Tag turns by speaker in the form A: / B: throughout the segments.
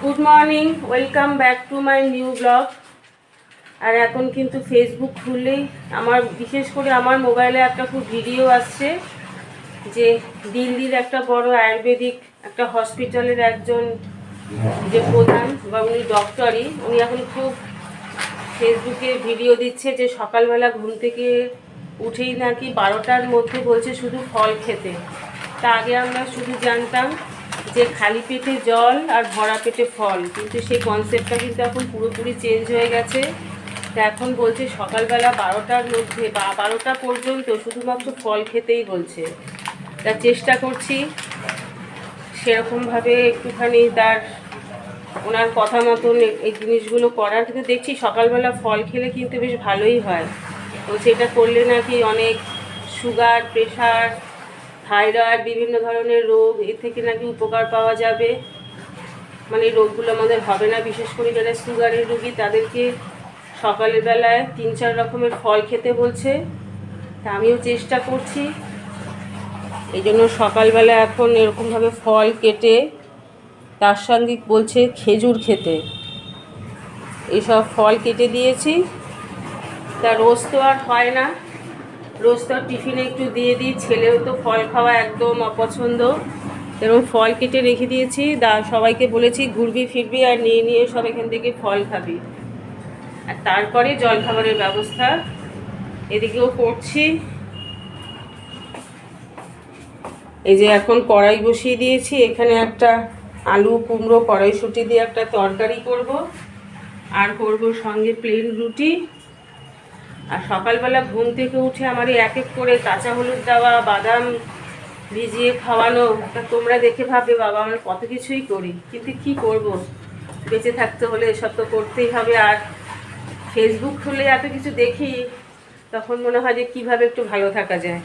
A: Good morning, welcome back to my new blog. আর এখন কিন্তু ফেসবুক খুললেই আমার বিশেষ করে আমার মোবাইলে একটা খুব ভিডিও আসছে যে দিল্লির একটা বড় আয়ুর্বেদিক একটা হসপিটালের একজন যে প্রধান বা উনি ডক্টরই, উনি এখন খুব ফেসবুকে ভিডিও দিচ্ছে যে সকালবেলা ঘুম থেকে উঠেই নাকি 12টার মধ্যে বলছে শুধু ফল খেতে। তা আগে আমরা শুধু জানতাম যে খালি পেটে জল আর ভরা পেটে ফল, কিন্তু সেই কনসেপ্টটা কিন্তু এখন পুরোপুরি চেঞ্জ হয়ে গেছে। তা এখন বলছে সকালবেলা 12টার মধ্যে বা 12টা পর্যন্ত শুধুমাত্র ফল খেতেই বলছে। তা চেষ্টা করছি সেরকমভাবে একটুখানি ওনার কথা মতন এই জিনিসগুলো করার, কিন্তু দেখছি সকালবেলা ফল খেলে কিন্তু বেশ ভালোই হয়। বলছে এটা করলে নাকি অনেক সুগার, প্রেশার, থাইরয়েড, বিভিন্ন ধরনের রোগ এর থেকে নাকি উপকার পাওয়া যাবে। মানে এই রোগগুলো আমাদের হবে না। বিশেষ করে যারা সুগারের রোগী তাদেরকে সকালের বেলায় 3-4 রকমের ফল খেতে বলছে। তা আমিও চেষ্টা করছি। এই জন্য সকালবেলা এখন এরকমভাবে ফল কেটে তার সঙ্গে বলছে খেজুর খেতে, এইসব ফল কেটে দিয়েছি। তা রোজ তো আর হয় না, রোজ তো টিফিনে একটু দিয়ে দিই, ছেলেও তো ফল খাওয়া একদম অপছন্দ। এরকম ফল কেটে রেখে দিয়েছি, সবাইকে বলেছি ঘুরবি ফিরবি আর নিয়ে নিয়ে সব এখান থেকে ফল খাবি। আর তারপরে জলখাবারের ব্যবস্থা এদিকেও করছি। এই যে এখন কড়াই বসিয়ে দিয়েছি, এখানে একটা আলু কুমড়ো কড়াইশুঁটি দিয়ে একটা তরকারি করব, আর করব সঙ্গে প্লেন রুটি। আর সকালবেলা ঘুম থেকে উঠে আমার এক এক করে কাঁচা হলুদ দেওয়া, বাদাম ভিজিয়ে খাওয়ানো, তা তোমরা দেখে ভাববে বাবা আমরা কত কিছুই করি, কিন্তু কি করব, বেঁচে থাকতে হলে এসব তো করতেই হবে। আর ফেসবুক খুলে এত কিছু দেখি, তখন মনে হয় যে কীভাবে একটু ভালো থাকা যায়।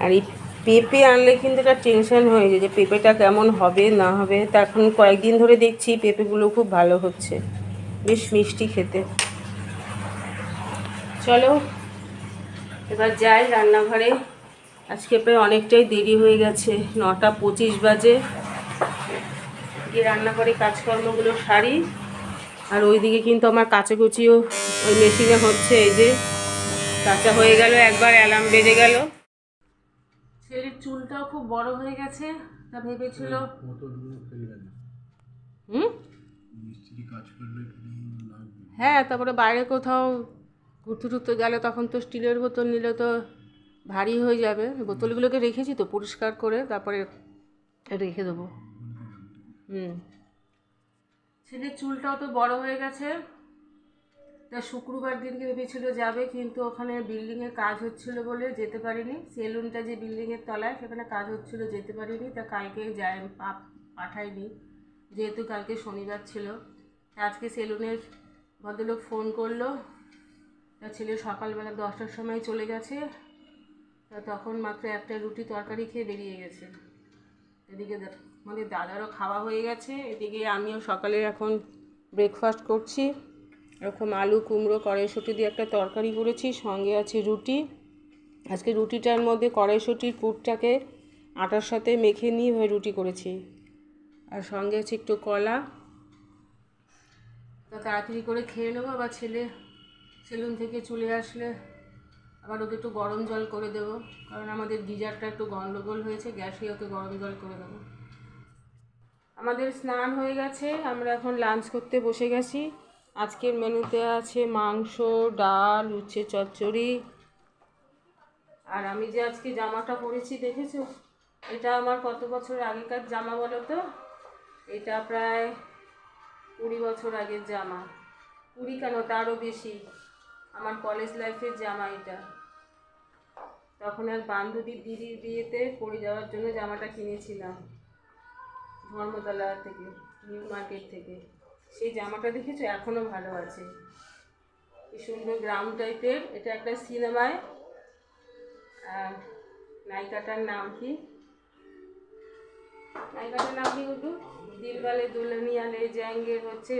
A: আর এই পেঁপে আনলে কিন্তু একটা টেনশন হয়ে যায় যে পেঁপেটা কেমন হবে না হবে। তা এখন কয়েকদিন ধরে দেখছি পেঁপেগুলো খুব ভালো হচ্ছে, বেশ মিষ্টি খেতে। চলো এবার যাই রান্নাঘরে। আজকে প্রায় অনেকটাই দেরি হয়ে গেছে, 9টা 25 বাজে। গিয়ে রান্নাঘরে কাজকর্মগুলো সারি। আর ওইদিকে কিন্তু আমার কাচাকুচিও ওই মেশিনে হচ্ছে। এই যে কাঁচা হয়ে গেল, একবার অ্যালার্ম বেজে গেল। ছেলের চুলটাও খুব বড় হয়ে গেছে, তা ভেবেছিল হ্যাঁ, তারপরে বাইরে কোথাও ঘুরতে টুরতে গেলে তখন তো স্টিলের বোতল নিলে তো ভারী হয়ে যাবে। বোতলগুলোকে রেখেছি তো পরিষ্কার করে, তারপরে রেখে দেবো। ছেলের চুলটাও তো বড় হয়ে গেছে। তা শুক্রবার দিনকে ভেবেছিল যাবে, কিন্তু ওখানে বিল্ডিংয়ে কাজ হচ্ছিল বলে যেতে পারিনি। সেলুনটা যে বিল্ডিংয়ের তলায় সেখানে কাজ হচ্ছিল, যেতে পারিনি। তা কালকে পাঠাইনি, যেহেতু কালকে শনিবার ছিল। আজকে সেলুনের ভদ্রলোক ফোন করলো, তা ছেলে সকালবেলা 10টার সময় চলে গেছে। তা তখন মাত্র একটা রুটি তরকারি খেয়ে বেরিয়ে গেছে। এদিকে আমাদের দাদারও খাওয়া হয়ে গেছে, এদিকে আমিও সকালে এখন ব্রেকফাস্ট করছি। এরকম আলু কুমড়ো কড়াইশুঁটি দিয়ে একটা তরকারি করেছি, সঙ্গে আছে রুটি। আজকে রুটিটার মধ্যে কড়াইশুঁটির পুরটাকে আটার সাথে মেখে নিয়ে রুটি করেছি। আর সঙ্গে আছে একটু কলা। তা তাড়াতাড়ি করে খেয়ে নেবো, আবার ছেলে সেলুন থেকে চলে আসলে আবার ওকে একটু গরম জল করে দেবো, কারণ আমাদের গিজারটা একটু গন্ডগোল হয়েছে, গ্যাসে ওকে গরম জল করে দেবো। আমাদের স্নান হয়ে গেছে, আমরা এখন লাঞ্চ করতে বসে গেছি। আজকের মেনুতে আছে মাংস, ডাল, উচ্ছে চচ্চড়ি। আর আমি যে আজকে জামাটা পরেছি দেখেছো, এটা আমার কত বছর আগেকার জামা বলো তো? এটা প্রায় 20 বছর আগের জামা। 20 কেন, তারও বেশি। আমার কলেজ লাইফের জামা এটা। তখন এক বান্ধবীর দিদির বিয়েতে পরে যাওয়ার জন্য জামাটা কিনেছিলাম ধর্মতলা থেকে, নিউ মার্কেট থেকে। সেই জামাটা দেখেছো, এখনও ভালো আছে, কি সুন্দর গ্রাউন্ড টাইপের। এটা একটা সিনেমায়, নায়িকাটার নাম কি বলতো, দিলওয়ালে দুলহানিয়া লে যায়েঙ্গে হচ্ছে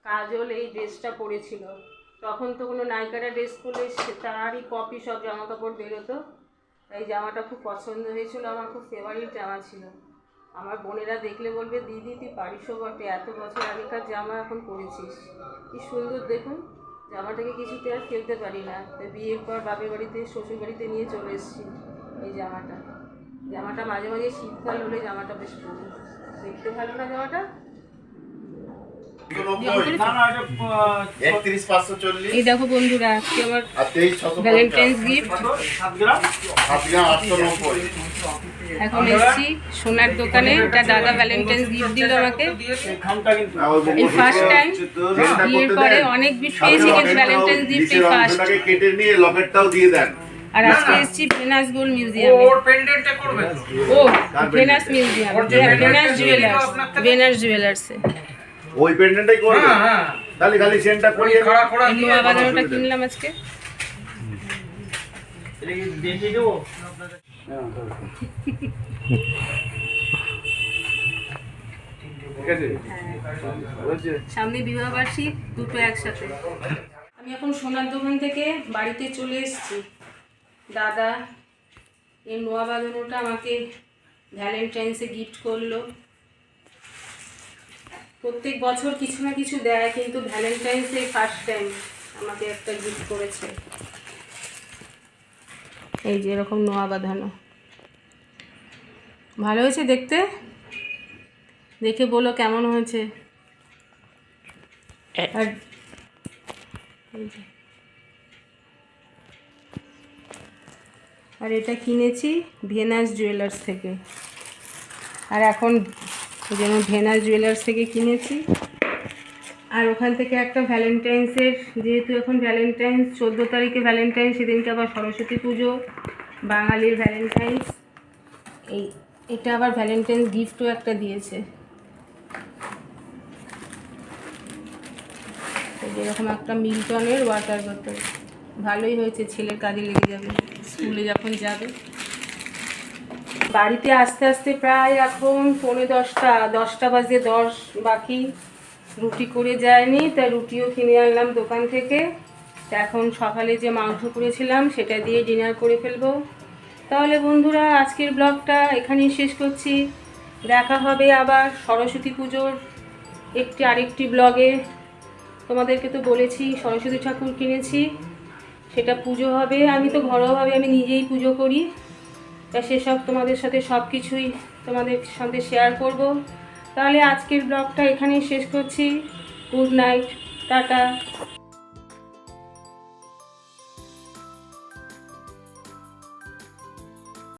A: কাজল এই ড্রেসটা পরেছিল। তখন তো কোনো নায়িকারা ড্রেস পরলে তারই কপি সব জামা কাপড় বেরোতো। এই জামাটা খুব পছন্দ হয়েছিল, আমার খুব ফেভারিট জামা ছিল। আমার বোনেরা দেখলে বলবে দিদি তুই পারিসও বটে, এত বছর আগেকার জামা এখন পরেছিস, কি সুন্দর দেখুন। জামাটাকে কিছুতে আর ফেলতে পারি না, তাই বিয়ের পর বাপের বাড়িতে শ্বশুর বাড়িতে নিয়ে চলে এসেছি এই জামাটা। জামাটা মাঝে মাঝে শীতকাল হলে জামাটা বেশ পরি, দেখতে ভালো না জামাটা। এই দেখো বন্ধুরা, আজকে আমার ভ্যালেন্টাইন্স গিফট। এখন এসেছি সোনার দোকানে, এটা দাদা ভ্যালেন্টাইন্স গিফট দিল আমাকে। এই ফার্স্ট টাইম, বিয়ের পরে অনেক গিফট পেয়েছি কিন্তু ভ্যালেন্টাইন্স গিফট এই ফার্স্ট।
B: কেটে নিয়ে লকেটটাও দিয়ে দেন।
A: আর আজকে এসেছি ভেনাস গোল্ড মিউজিয়ামে। ও Venus museum, Venus jewellers, Venus জুয়েলার্সে
B: ওই পেন্ডেন্টটাই করবে। খালি খালি সেন্টটা করিয়ে
A: নোয়া বাঁধানোটা কিনলাম আজকে।
C: দেখিয়ে দেবো
A: সামনে বিবাহবার্ষিক, দুটো একসাথে। আমি এখন সোনার দোকান থেকে বাড়িতে চলে এসেছি। দাদা এই নোয়া বাঁধানোটা আমাকে ভ্যালেন্টাইন্সে গিফট করলো। প্রত্যেক বছর কিছু না কিছু দেয়, কিন্তু ভ্যালেন্টাইন্সে ফার্স্ট টাইম আমাকে একটা গিফট করেছে। এই যে এরকম নোয়া বাঁধানো, ভালো হয়েছে দেখতে, দেখে বলো কেমন হয়েছে। আর আর এটা কিনেছি ভেনাস জুয়েলার্স থেকে। আর এখন যেন ভেনাস জুয়েলার্স থেকে কিনেছি। আর ওখান থেকে একটা ভ্যালেন্টাইন্সের, যেহেতু এখন ভ্যালেন্টাইন্স 14 তারিখে ভ্যালেন্টাইন্স, সেদিনকে আবার সরস্বতী পুজো, বাঙালির ভ্যালেন্টাইন্স, এটা আবার ভ্যালেন্টাইন্স গিফটও একটা দিয়েছে। যেরকম একটা মিল্টনের ওয়াটার বোতল, ভালোই হয়েছে, ছেলের কাজে লেগে যাবে স্কুলে যখন যাবে। বাড়িতে আস্তে আস্তে প্রায় এখন 10:45 বাজে 10 বাকি। রুটি করে যায়নি, তাই রুটিও কিনে আনলাম দোকান থেকে। এখন সকালে যে মাংস করেছিলাম সেটা দিয়ে ডিনার করে ফেলবো। তাহলে বন্ধুরা আজকের ব্লগটা এখানেই শেষ করছি। দেখা হবে আবার সরস্বতী পুজোর আরেকটি ব্লগে। তোমাদেরকে তো বলেছি সরস্বতী ঠাকুর কিনেছি, সেটা পুজো হবে। আমি তো ঘরোয়াভাবে আমি নিজেই পুজো করি, তা সেসব তোমাদের সাথে সব কিছুই তোমাদের সাথে শেয়ার করব। তাহলে আজকের ব্লগটা এখানেই শেষ করছি। Good night, tata.